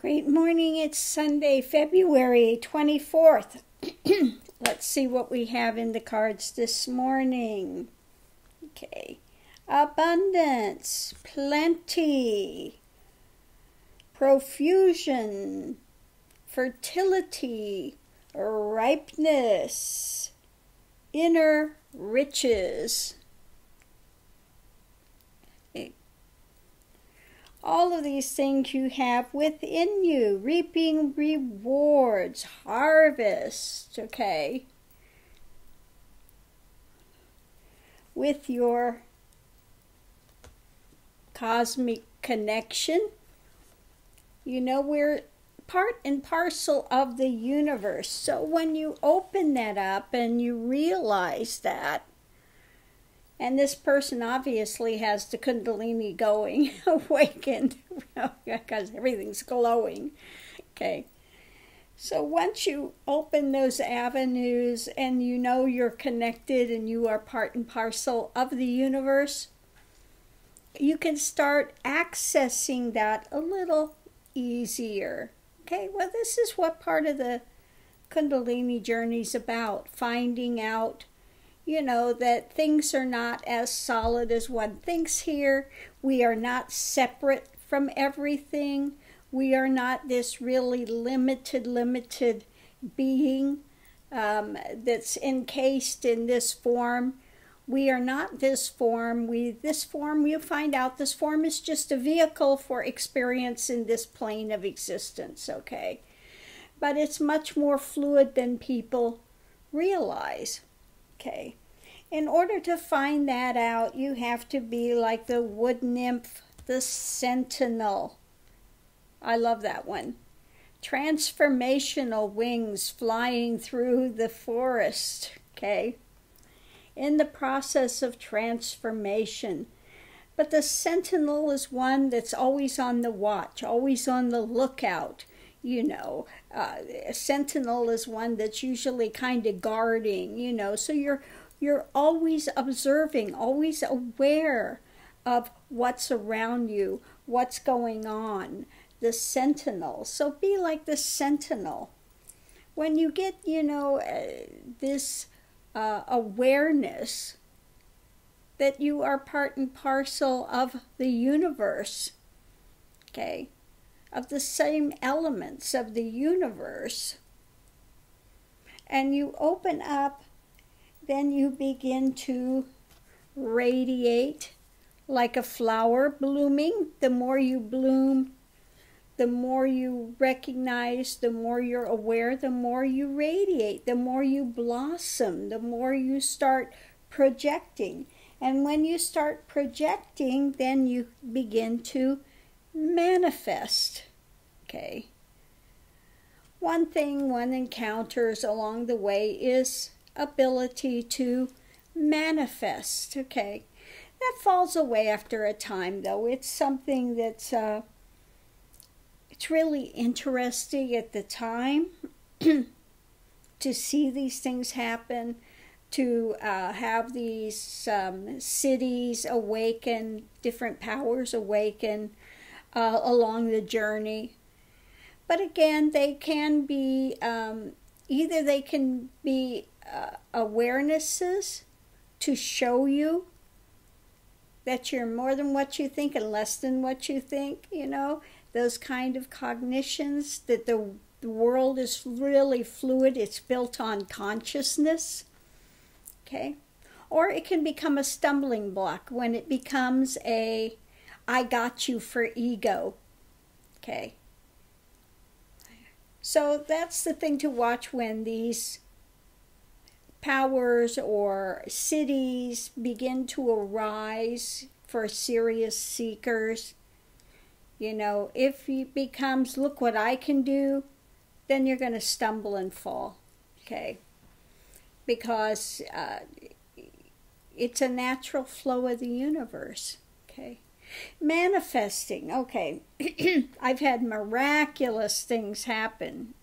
Great morning, it's Sunday, February 24th. Let's see what we have in the cards this morning. Okay, abundance, plenty, profusion, fertility, ripeness, inner riches. All of these things you have within you, reaping rewards, harvest, okay, with your cosmic connection. You know, we're part and parcel of the universe. So when you open that up and you realize that, and this person obviously has the Kundalini going, awakened, because everything's glowing. Okay. So once you open those avenues and you know you're connected and you are part and parcel of the universe, you can start accessing that a little easier. Okay, well, this is what part of the Kundalini journey is about, finding out that things are not as solid as one thinks here. We are not separate from everything. We are not this really limited being that's encased in this form. We are not this form. You find out this form is just a vehicle for experience in this plane of existence, okay? But it's much more fluid than people realize. Okay, in order to find that out, you have to be like the wood nymph, the sentinel. I love that one. Transformational wings flying through the forest, okay, in the process of transformation. But the sentinel is one that's always on the watch, always on the lookout. A sentinel is one that's usually kind of guarding, so you're always observing, always aware of what's around you, what's going on, the sentinel. So be like the sentinel. When you get, this awareness that you are part and parcel of the universe, okay, of the same elements of the universe, and you open up, then you begin to radiate like a flower blooming. The more you bloom, the more you recognize, the more you're aware, the more you radiate, the more you blossom, the more you start projecting. And when you start projecting, then you begin to manifest. Okay. One thing one encounters along the way is ability to manifest. Okay. That falls away after a time, though. It's something that's it's really interesting at the time to see these things happen, to have these cities awaken, different powers awaken along the journey. But again, they can be either they can be awarenesses to show you that you're more than what you think and less than what you think, those kind of cognitions, that the world is really fluid, it's built on consciousness, okay? Or it can become a stumbling block when it becomes a I got you for ego, okay? So that's the thing to watch when these powers or cities begin to arise for serious seekers. If it becomes, look what I can do, then you're going to stumble and fall, okay? Because it's a natural flow of the universe, okay? Manifesting, okay. I've had miraculous things happen.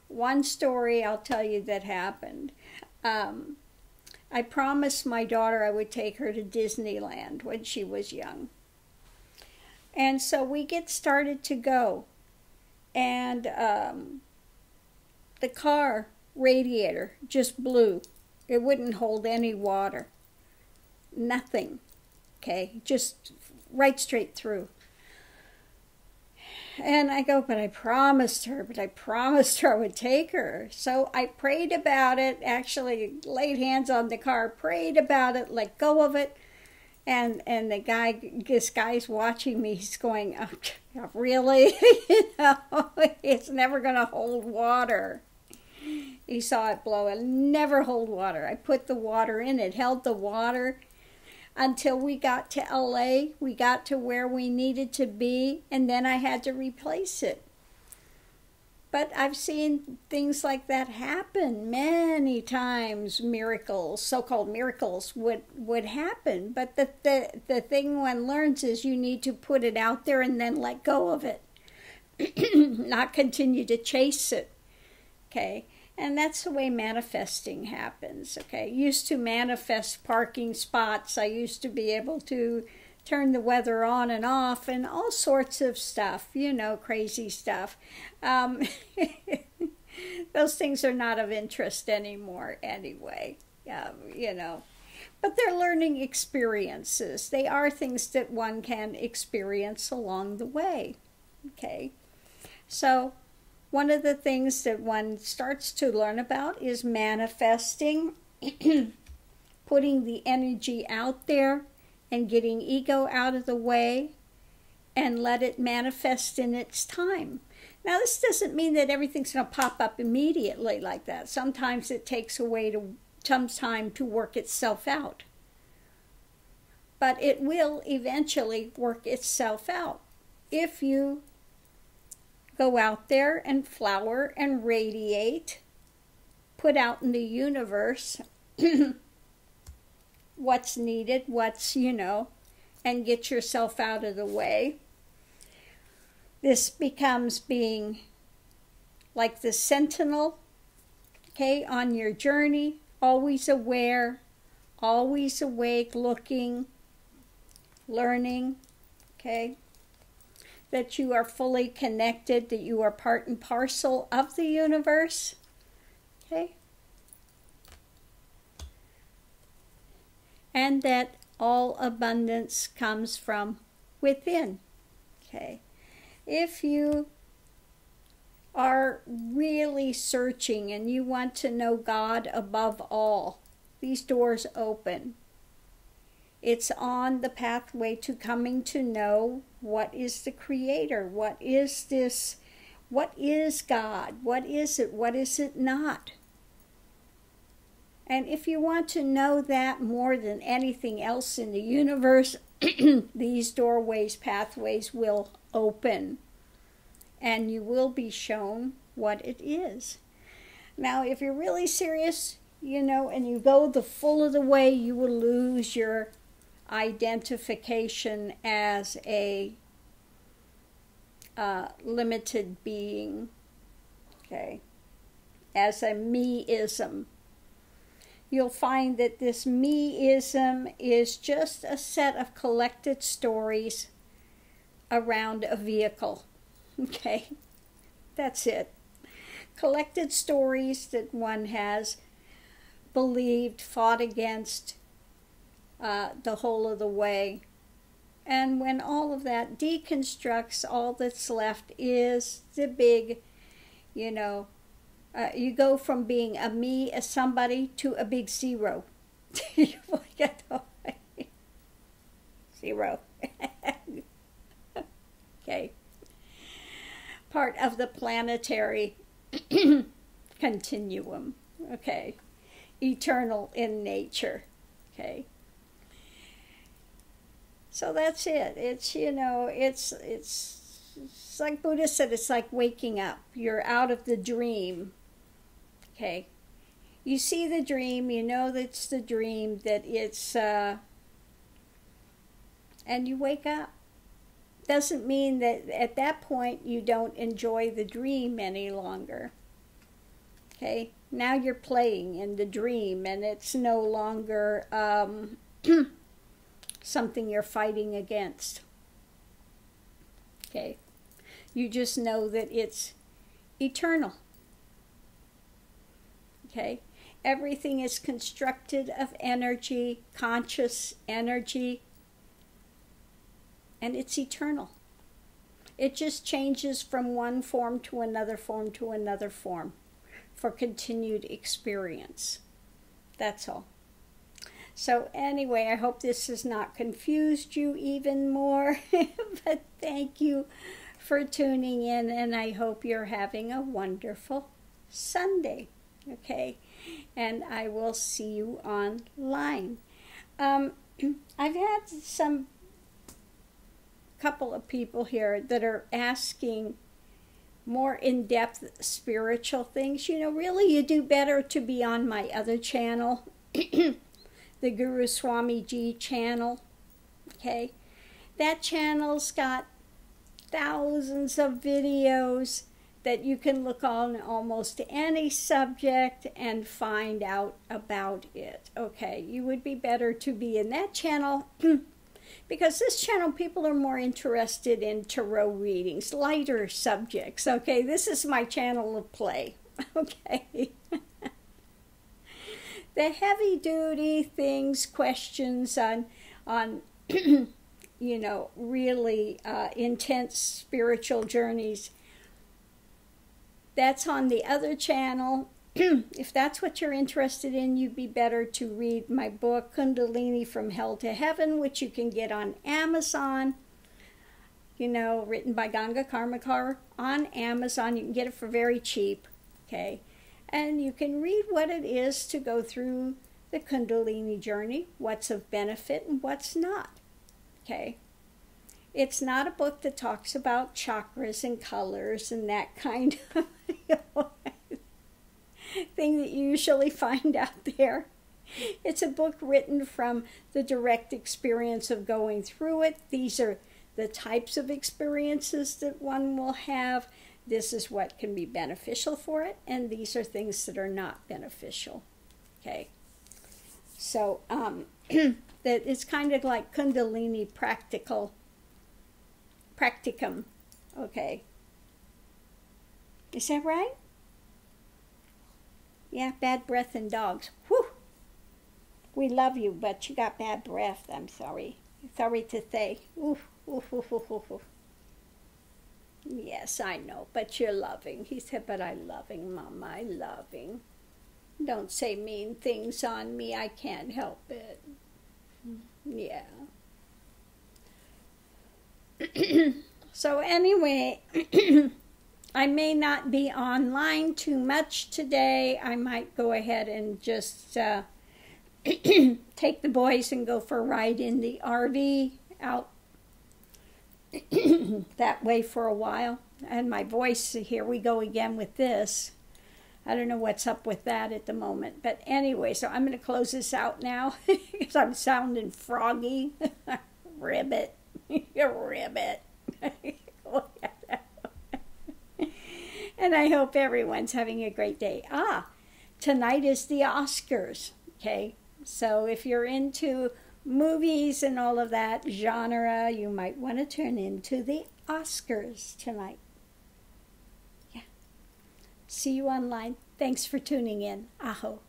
One story I'll tell you that happened. I promised my daughter I would take her to Disneyland when she was young. And so we get started to go. and the car radiator just blew. It wouldn't hold any water. Nothing. Okay, just right straight through. And I go, but I promised her I would take her. So I prayed about it, actually laid hands on the car, prayed about it, let go of it. And this guy's watching me, he's going, oh, really? It's never going to hold water. He saw it blow, it'll never hold water. I put the water in, it held the water until we got to LA. We got to where we needed to be, and then I had to replace it. But I've seen things like that happen many times. Miracles, so-called miracles, would happen. But the thing one learns is you need to put it out there and then let go of it. Not continue to chase it. Okay? And that's the way manifesting happens, okay? Used to manifest parking spots. I used to be able to turn the weather on and off and all sorts of stuff, crazy stuff. Those things are not of interest anymore anyway, But they're learning experiences. They are things that one can experience along the way, okay? So one of the things that one starts to learn about is manifesting, putting the energy out there and getting ego out of the way and let it manifest in its time. Now, this doesn't mean that everything's going to pop up immediately like that. Sometimes it takes some time to work itself out. But it will eventually work itself out if you go out there and flower and radiate, put out in the universe what's needed, and get yourself out of the way. This becomes being like the sentinel, okay, on your journey, always aware, always awake, looking, learning, okay? That you are fully connected, that you are part and parcel of the universe, okay? And that all abundance comes from within, okay? If you are really searching and you want to know God above all, these doors open. It's on the pathway to coming to know what is the Creator, what is this, what is God, what is it not? And if you want to know that more than anything else in the universe, these doorways, pathways will open, and you will be shown what it is. Now, if you're really serious, and you go the full of the way, you will lose your identification as a limited being, okay, as a me-ism. You'll find that this me-ism is just a set of collected stories around a vehicle, okay? That's it. Collected stories that one has believed, fought against, the whole of the way. And when all of that deconstructs, all that's left is the big, you go from being a me, a somebody, to a big zero. You get away. Zero. Okay. Part of the planetary continuum. Okay. Eternal in nature. Okay. So that's it. It's, it's like Buddha said, it's like waking up. You're out of the dream. Okay. You see the dream, you know that's the dream, that it's, and you wake up. Doesn't mean that at that point you don't enjoy the dream any longer. Okay. Now you're playing in the dream, and it's no longer something you're fighting against. Okay. You just know that it's eternal. Okay? Everything is constructed of energy, conscious energy, and it's eternal. It just changes from one form to another form to another form for continued experience. That's all. So anyway, I hope this has not confused you even more, but thank you for tuning in, and I hope you're having a wonderful Sunday, okay? And I will see you online. I've had some couple of people here that are asking more in-depth spiritual things. You know, really you do better to be on my other channel, the Guru Swami Ji channel, okay? That channel's got thousands of videos that you can look on almost any subject and find out about it, okay? You would be better to be in that channel because this channel, people are more interested in tarot readings, lighter subjects, okay? This is my channel of play, okay? The heavy-duty things, questions on you know, really intense spiritual journeys, that's on the other channel. If that's what you're interested in, you'd be better to read my book, Kundalini from Hell to Heaven, which you can get on Amazon, you know, written by Ganga Karmakar on Amazon. You can get it for very cheap, okay? And you can read what it is to go through the Kundalini journey, what's of benefit and what's not, okay? It's not a book that talks about chakras and colors and that kind of thing that you usually find out there. It's a book written from the direct experience of going through it. These are the types of experiences that one will have. This is what can be beneficial for it, and these are things that are not beneficial, okay? So that it's kind of like Kundalini practicum, okay? Is that right? Yeah, bad breath and dogs. Whew! We love you, but you got bad breath. I'm sorry. Sorry to say. Oof, oof, oof, oof, oof, oof. Yes, I know, but you're loving. He said, but I'm loving, Mama. I'm loving. Don't say mean things on me. I can't help it. Yeah. So anyway, I may not be online too much today. I might go ahead and just take the boys and go for a ride in the RV out that way for a while. And my voice, here we go again with this. I don't know what's up with that at the moment. But anyway, so I'm going to close this out now because I'm sounding froggy. Ribbit. You ribbit. And I hope everyone's having a great day. Tonight is the Oscars, okay? So if you're into movies and all of that genre, you might want to turn into the Oscars tonight. Yeah. See you online. Thanks for tuning in. Aho.